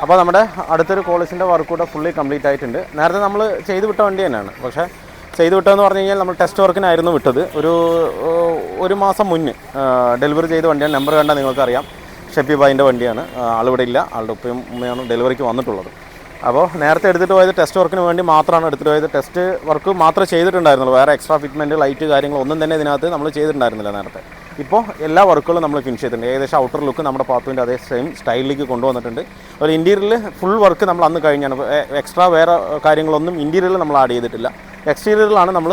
അപ്പോൾ നമ്മുടെ അടുത്തൊരു കോളേജിൻ്റെ വർക്ക് കൂടെ ഫുള്ളി കംപ്ലീറ്റ് ആയിട്ടുണ്ട്. നേരത്തെ നമ്മൾ ചെയ്ത് വിട്ട വണ്ടി തന്നെയാണ്. പക്ഷേ ചെയ്ത് വിട്ടതെന്ന് പറഞ്ഞു കഴിഞ്ഞാൽ നമ്മൾ ടെസ്റ്റ് വർക്കിനായിരുന്നു വിട്ടത്. ഒരു മാസം മുന്നേ ഡെലിവറി ചെയ്ത വണ്ടിയാണ്. നമ്പർ കണ്ടാൽ നിങ്ങൾക്കറിയാം, ഷെപ്പി ബായിൻ്റെ വണ്ടിയാണ്. ആളിവിടെ ഇല്ല, ആളുടെ ഉപ്പയും ഉമ്മയാണ് ഡെലിവറിക്ക് വന്നിട്ടുള്ളത്. അപ്പോൾ നേരത്തെ എടുത്തിട്ട് പോയത് ടെസ്റ്റ് വർക്കിന് വേണ്ടി മാത്രമാണ് എടുത്തിട്ട് പോയത്. ടെസ്റ്റ് വർക്ക് മാത്രമേ ചെയ്തിട്ടുണ്ടായിരുന്നുള്ളൂ. വേറെ എക്സ്ട്രാ ഫിറ്റ്മെൻറ്റ്, ലൈറ്റ് കാര്യങ്ങളൊന്നും തന്നെ ഇതിനകത്ത് നമ്മൾ ചെയ്തിട്ടുണ്ടായിരുന്നില്ല നേരത്തെ. ഇപ്പോൾ എല്ലാ വർക്കുകളും നമ്മൾ ഫിനിഷ് ചെയ്തിട്ടുണ്ട്. ഏകദേശം ഔട്ടർ ലുക്ക് നമ്മുടെ പാത്തുവിൻ്റെ അതേ സെയിം സ്റ്റൈലിലേക്ക് കൊണ്ടുവന്നിട്ടുണ്ട്. ഒരു ഇൻറ്റീരിയറിൽ ഫുൾ വർക്ക് നമ്മൾ അന്ന് കഴിഞ്ഞാണ്. എക്സ്ട്രാ വേറെ കാര്യങ്ങളൊന്നും ഇൻറ്റീരിയറിൽ നമ്മൾ ആഡ് ചെയ്തിട്ടില്ല. എക്സ്റ്റീരിയറിലാണ് നമ്മൾ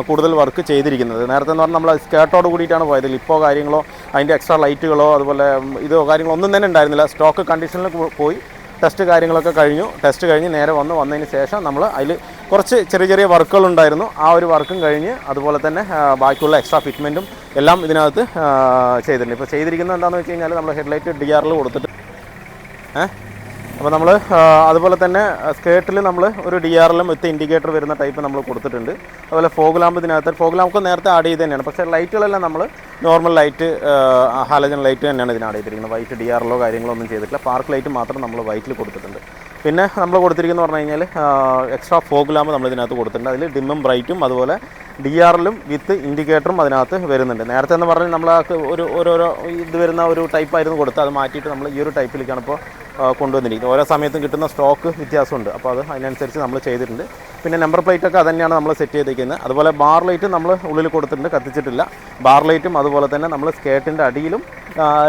കൂടുതൽ വർക്ക് ചെയ്തിരിക്കുന്നത്. നേരത്തെ എന്ന് പറഞ്ഞാൽ നമ്മൾ സ്കേർട്ടോട് കൂടിയിട്ടാണ് പോയത്. ലിപ്പോ കാര്യങ്ങളോ അതിൻ്റെ എക്സ്ട്രാ ലൈറ്റുകളോ അതുപോലെ ഇതോ കാര്യങ്ങളോ ഒന്നും തന്നെ ഉണ്ടായിരുന്നില്ല. സ്റ്റോക്ക് കണ്ടീഷനിൽ പോയി ടെസ്റ്റ് കാര്യങ്ങളൊക്കെ കഴിഞ്ഞു. ടെസ്റ്റ് കഴിഞ്ഞ് നേരെ വന്നതിന് ശേഷം നമ്മൾ അതിൽ കുറച്ച് ചെറിയ ചെറിയ വർക്കുകളുണ്ടായിരുന്നു. ആ ഒരു വർക്കും കഴിഞ്ഞ് അതുപോലെ തന്നെ ബാക്കിയുള്ള എക്സ്ട്രാ ഫിറ്റ്മെൻറ്റും എല്ലാം ഇതിനകത്ത് ചെയ്തിട്ടുണ്ട്. ഇപ്പോൾ ചെയ്തിരിക്കുന്നത് എന്താണെന്ന് വെച്ച് കഴിഞ്ഞാൽ നമ്മൾ ഹെഡ്ലൈറ്റ് DRL കൊടുത്തിട്ട് അപ്പോൾ നമ്മൾ അതുപോലെ തന്നെ സ്കേർട്ടിൽ നമ്മൾ ഒരു DRLും വിത്ത് ഇൻഡിക്കേറ്റർ വരുന്ന ടൈപ്പ് നമ്മൾ കൊടുത്തിട്ടുണ്ട്. അതുപോലെ ഫോഗ് ലാമ്പ് ഇതിനകത്ത് ഫോഗ് ലാമ്പ് നേരത്തെ ആഡ് ചെയ്ത് തന്നെയാണ്. പക്ഷേ ലൈറ്റുകളെല്ലാം നമ്മൾ നോർമൽ ലൈറ്റ് ഹാലജൻ ലൈറ്റ് തന്നെയാണ് ഇതിന് ആഡ് ചെയ്തിരിക്കുന്നത്. വൈറ്റ് DRLോ കാര്യങ്ങളോ ഒന്നും ചെയ്തിട്ടില്ല. പാർക്ക് ലൈറ്റ് മാത്രം നമ്മൾ വൈറ്റിൽ കൊടുത്തിട്ടുണ്ട്. പിന്നെ നമ്മൾ കൊടുത്തിരിക്കുന്നത് പറഞ്ഞു കഴിഞ്ഞാൽ എക്സ്ട്രാ ഫോഗ് ലാമ്പ് നമ്മൾ ഇതിനകത്ത് കൊടുത്തിട്ടുണ്ട്. അതിൽ ഡിമ്മും ബ്രൈറ്റും അതുപോലെ DRLും വിത്ത് ഇൻഡിക്കേറ്ററും അതിനകത്ത് വരുന്നുണ്ട്. നേരത്തെ എന്ന് പറഞ്ഞാൽ നമ്മൾ ഓരോരോ ഇത് വരുന്ന ഒരു ടൈപ്പായിരുന്നു കൊടുത്ത് അത് മാറ്റിയിട്ട് നമ്മൾ ഈ ഒരു ടൈപ്പിലേക്കാണ് ഇപ്പോൾ കൊണ്ടുവന്നിരിക്കുന്നത്. ഓരോ സമയത്തും കിട്ടുന്ന സ്റ്റോക്ക് വ്യത്യാസമുണ്ട്. അപ്പോൾ അത് അതിനനുസരിച്ച് നമ്മൾ ചെയ്തിട്ടുണ്ട്. പിന്നെ നമ്പർ പ്ലേറ്റൊക്കെ അത് തന്നെയാണ് നമ്മൾ സെറ്റ് ചെയ്തിരിക്കുന്നത്. അതുപോലെ ബാർ ലൈറ്റ് നമ്മൾ ഉള്ളിൽ കൊടുത്തിട്ടുണ്ട്, കത്തിച്ചിട്ടില്ല. ബാർ ലൈറ്റും അതുപോലെ തന്നെ നമ്മൾ സ്കേർട്ടിൻ്റെ അടിയിലും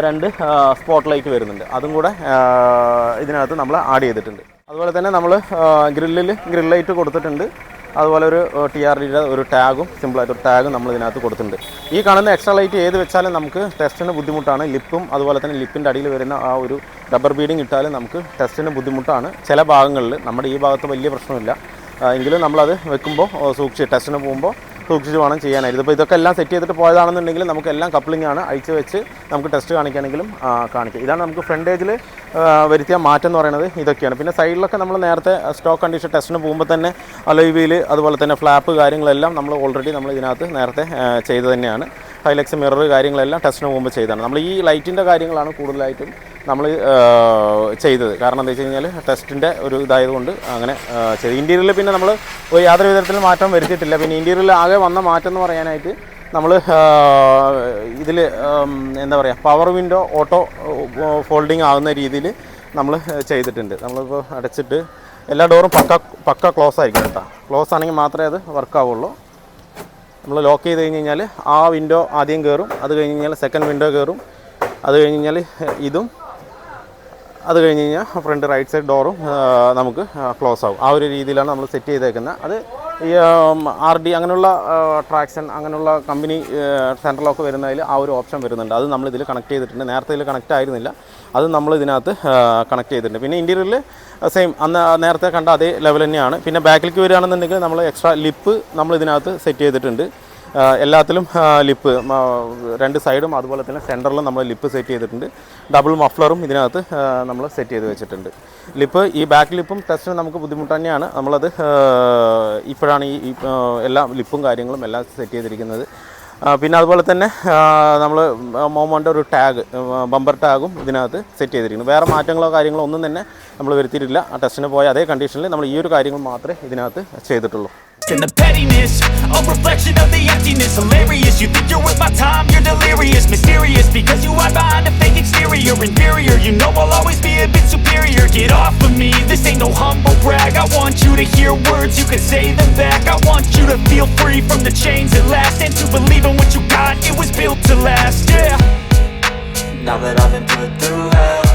2 സ്പോട്ട് ലൈറ്റ് വരുന്നുണ്ട്. അതും കൂടെ ഇതിനകത്ത് നമ്മൾ ആഡ് ചെയ്തിട്ടുണ്ട്. അതുപോലെ തന്നെ നമ്മൾ ഗ്രിൽ ലൈറ്റ് കൊടുത്തിട്ടുണ്ട്. അതുപോലെ ഒരു TRDയുടെ ഒരു ടാഗും സിമ്പിളായിട്ടൊരു ടാഗും നമ്മൾ ഇതിനകത്ത് കൊടുത്തിട്ടുണ്ട്. ഈ കാണുന്ന എക്സ്ട്രാ ലൈറ്റ് ഏത് വെച്ചാലും നമുക്ക് ടെസ്റ്റിന് ബുദ്ധിമുട്ടാണ്. ലിപ്പും അതുപോലെ തന്നെ ലിപ്പിൻ്റെ അടിയിൽ വരുന്ന ആ ഒരു റബ്ബർ ബീഡിങ് ഇട്ടാലും നമുക്ക് ടെസ്റ്റിന് ബുദ്ധിമുട്ടാണ്. ചില ഭാഗങ്ങളിൽ നമ്മുടെ ഈ ഭാഗത്ത് വലിയ പ്രശ്നമില്ല. എങ്കിലും നമ്മളത് വെക്കുമ്പോൾ ടെസ്റ്റിന് പോകുമ്പോൾ സൂക്ഷിച്ച് വേണം ചെയ്യാനായിട്ട്. ഇപ്പോൾ ഇതൊക്കെ എല്ലാം സെറ്റ് ചെയ്തിട്ട് പോയതാണെന്നുണ്ടെങ്കിൽ നമുക്ക് എല്ലാം കപ്ലിംഗ് ആണ്. അഴിച്ച് വെച്ച് നമുക്ക് ടെസ്റ്റ് കാണിക്കുകയാണെങ്കിലും കാണിക്കാം. ഇതാണ് നമുക്ക് ഫ്രണ്ടേജിൽ വരുത്തിയ മാറ്റം എന്ന് പറയുന്നത് ഇതൊക്കെയാണ്. പിന്നെ സൈഡിലൊക്കെ നമ്മൾ നേരത്തെ സ്റ്റോക്ക് കണ്ടീഷൻ ടെസ്റ്റിന് പോകുമ്പോൾ തന്നെ അലോയ് വീല് അതുപോലെ തന്നെ ഫ്ലാപ്പ് കാര്യങ്ങളെല്ലാം നമ്മൾ ഓൾറെഡി നമ്മൾ ഇതിനകത്ത് നേരത്തെ ചെയ്ത് തന്നെയാണ്. ഹൈലക്സ് മിറർ കാര്യങ്ങളെല്ലാം ടെസ്റ്റിന് പോകുമ്പോൾ ചെയ്തതാണ്. നമ്മൾ ഈ ലൈറ്റിൻ്റെ കാര്യങ്ങളാണ് കൂടുതലായിട്ടും നമ്മൾ ചെയ്തത്. കാരണം എന്താ വെച്ച് കഴിഞ്ഞാൽ ടെസ്റ്റിൻ്റെ ഒരു ഇതായതുകൊണ്ട് അങ്ങനെ ചെയ്തു. ഇൻറ്റീരിയറിൽ പിന്നെ നമ്മൾ യാതൊരു വിധത്തിലും മാറ്റം വരുത്തിയിട്ടില്ല. പിന്നെ ഇൻറ്റീരിയറിൽ ആകെ വന്ന മാറ്റം എന്ന് പറയാനായിട്ട് നമ്മൾ ഇതിൽ എന്താ പറയുക, പവർ വിൻഡോ ഓട്ടോ ഫോൾഡിങ് ആകുന്ന രീതിയിൽ നമ്മൾ ചെയ്തിട്ടുണ്ട്. നമ്മളിപ്പോൾ അടച്ചിട്ട് എല്ലാ ഡോറും പക്ക ക്ലോസ് ആയിരിക്കും കേട്ടോ. ക്ലോസ് ആണെങ്കിൽ മാത്രമേ അത് വർക്കാവുള്ളൂ. നമ്മൾ ലോക്ക് ചെയ്ത് കഴിഞ്ഞ് കഴിഞ്ഞാൽ ആ വിൻഡോ ആദ്യം കയറും, അത് കഴിഞ്ഞ് കഴിഞ്ഞാൽ സെക്കൻഡ് വിൻഡോ കയറും, അത് കഴിഞ്ഞ് കഴിഞ്ഞാൽ ഇതും, അത് കഴിഞ്ഞ് കഴിഞ്ഞാൽ ഫ്രണ്ട് റൈറ്റ് സൈഡ് ഡോറും നമുക്ക് ക്ലോസ് ആവും. ആ ഒരു രീതിയിലാണ് നമ്മൾ സെറ്റ് ചെയ്തേക്കുന്നത്. അത് ഈ RD അങ്ങനെയുള്ള ട്രാക്ഷൻ അങ്ങനെയുള്ള കമ്പനി സെൻട്രൽ ലോക്ക് വരുന്നതിൽ ആ ഒരു ഓപ്ഷൻ വരുന്നുണ്ട്. അത് നമ്മളിതിൽ കണക്ട് ചെയ്തിട്ടുണ്ട്. നേരത്തെ ഇതിൽ കണക്റ്റ് ആയിരുന്നില്ല, അത് നമ്മൾ ഇതിനകത്ത് കണക്ട് ചെയ്തിട്ടുണ്ട്. പിന്നെ ഇൻറ്റീരിയറിൽ സെയിം നേരത്തെ കണ്ട അതേ ലെവൽ തന്നെയാണ്. പിന്നെ ബാക്കിലേക്ക് വരികയാണെന്നുണ്ടെങ്കിൽ നമ്മൾ എക്സ്ട്രാ ലിപ്പ് നമ്മൾ ഇതിനകത്ത് സെറ്റ് ചെയ്തിട്ടുണ്ട്. എല്ലാത്തിലും ലിപ്പ് 2 സൈഡും അതുപോലെ തന്നെ സെൻറ്ററിലും നമ്മൾ ലിപ്പ് സെറ്റ് ചെയ്തിട്ടുണ്ട്. ഡബിൾ മഫ്ലറും ഇതിനകത്ത് നമ്മൾ സെറ്റ് ചെയ്ത് വെച്ചിട്ടുണ്ട്. ലിപ്പ് ഈ ബാക്ക് ലിപ്പും ടെസ്റ്റിന് നമുക്ക് ബുദ്ധിമുട്ട് തന്നെയാണ്. നമ്മളത് ഇപ്പോഴാണ് ഈ എല്ലാ ലിപ്പും കാര്യങ്ങളും എല്ലാം സെറ്റ് ചെയ്തിരിക്കുന്നത്. പിന്നെ അതുപോലെ തന്നെ നമ്മൾ മോമോൻ്റെ ഒരു ടാഗ്, ബമ്പർ ടാഗും ഇതിനകത്ത് സെറ്റ് ചെയ്തിരിക്കുന്നു. വേറെ മാറ്റങ്ങളോ കാര്യങ്ങളോ ഒന്നും തന്നെ നമ്മൾ വരുത്തിയിട്ടില്ല. ആ ടെസ്റ്റിന് പോയ അതേ കണ്ടീഷനിൽ നമ്മൾ ഈ ഒരു കാര്യങ്ങൾ മാത്രമേ ഇതിനകത്ത് ചെയ്തിട്ടുള്ളൂ. And the pettiness, a reflection of the emptiness. Hilarious, you think you're worth my time, you're delirious. Mysterious, because you hide behind a fake exterior. Inferior, you know I'll always be a bit superior. Get off of me, this ain't no humble brag. I want you to hear words, you can say them back. I want you to feel free from the chains that last, and to believe in what you got, it was built to last, yeah. Now that I've been put through hell,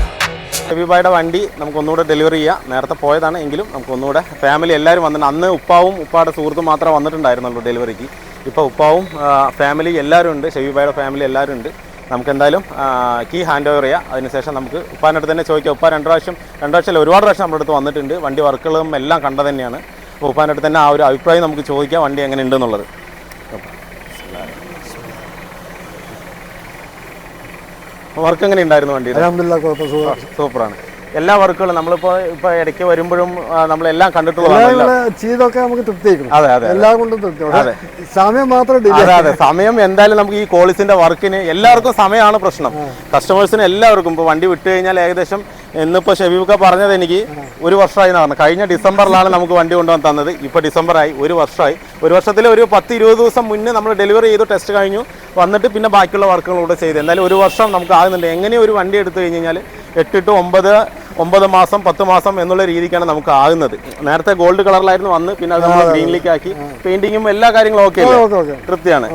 Shefi ബായുടെ വണ്ടി നമുക്കൊന്നുകൂടെ delivery ചെയ്യാം. നേരത്തെ പോയതാണ് എങ്കിലും നമുക്കൊന്നുകൂടെ family എല്ലാവരും വന്നിട്ടുണ്ട്. അന്ന് ഉപ്പാവും ഉപ്പായുടെ സുഹൃത്തും മാത്രമേ വന്നിട്ടുണ്ടായിരുന്നുള്ളൂ ഡെലിവറിക്ക്. ഇപ്പോൾ ഉപ്പാവും ഫാമിലി എല്ലാവരും ഉണ്ട്, ഷെഫി ബായുടെ ഫാമിലി എല്ലാവരും ഉണ്ട്. നമുക്ക് എന്തായാലും കീ ഹാൻഡ് ഓവർ ചെയ്യാം. അതിനുശേഷം നമുക്ക് ഉപ്പാൻ്റെ അടുത്ത് തന്നെ ചോദിക്കാം. ഉപ്പ 2 പ്രാവശ്യം ഒരുപാട് പ്രാവശ്യം നമ്മുടെ അടുത്ത് വന്നിട്ടുണ്ട്. വണ്ടി വർക്കുകളും എല്ലാം കണ്ടത് തന്നെയാണ്. അപ്പോൾ ഉപ്പാൻ്റെ അടുത്ത് തന്നെ ആ ഒരു അഭിപ്രായം നമുക്ക് ചോദിക്കാം, വണ്ടി എങ്ങനെ ഉണ്ടെന്നുള്ളത്. വർക്ക് എങ്ങനെ ഉണ്ടായിരുന്നു വണ്ടി? സൂപ്പറാണ്. എല്ലാ വർക്കുകളും നമ്മളിപ്പോൾ ഇടയ്ക്ക് വരുമ്പോഴും നമ്മളെല്ലാം കണ്ടിട്ടുള്ളതൊക്കെ നമുക്ക് തൃപ്തിയായിരിക്കും. അതെ അതെ, എല്ലാം കൊണ്ടും തൃപ്തി. അതെ, സമയം മാത്രം. അതെ, സമയം എന്തായാലും നമുക്ക് ഈ കോളേജിന്റെ വർക്കിന് എല്ലാവർക്കും സമയമാണ് പ്രശ്നം. കസ്റ്റമേഴ്സിന് എല്ലാവർക്കും ഇപ്പോൾ വണ്ടി വിട്ട് കഴിഞ്ഞാൽ ഏകദേശം ഇന്നിപ്പോൾ ഷെബീബൊക്കെ പറഞ്ഞത് എനിക്ക് ഒരു വർഷമായി എന്നാണ്. കഴിഞ്ഞ ഡിസംബറിലാണ് നമുക്ക് വണ്ടി കൊണ്ടുവന്ന് തന്നത്. ഇപ്പോൾ ഡിസംബറായി, ഒരു വർഷമായി. ഒരു വർഷത്തിൽ ഒരു 10-20 ദിവസം മുന്നേ നമ്മൾ ഡെലിവറി ചെയ്തു, ടെസ്റ്റ് കഴിഞ്ഞു, വന്നിട്ട് പിന്നെ ബാക്കിയുള്ള വർക്കുകളൂടെ ചെയ്ത്. എന്തായാലും ഒരു വർഷം നമുക്ക് ആകുന്നുണ്ട്. എങ്ങനെയും ഒരു വണ്ടി എടുത്തു കഴിഞ്ഞ് കഴിഞ്ഞാൽ 8 to 9 മാസം 10 മാസം എന്നുള്ള രീതിക്കാണ് നമുക്ക് ആകുന്നത്. നേരത്തെ ഗോൾഡ് കളറിലായിരുന്നു വന്ന്, പിന്നെ അത് നമ്മൾ ഗ്രീനിലേക്ക് ആക്കി, പെയിന്റിങ്ങും എല്ലാ കാര്യങ്ങളും ഓക്കെ, തൃപ്തിയാണ്.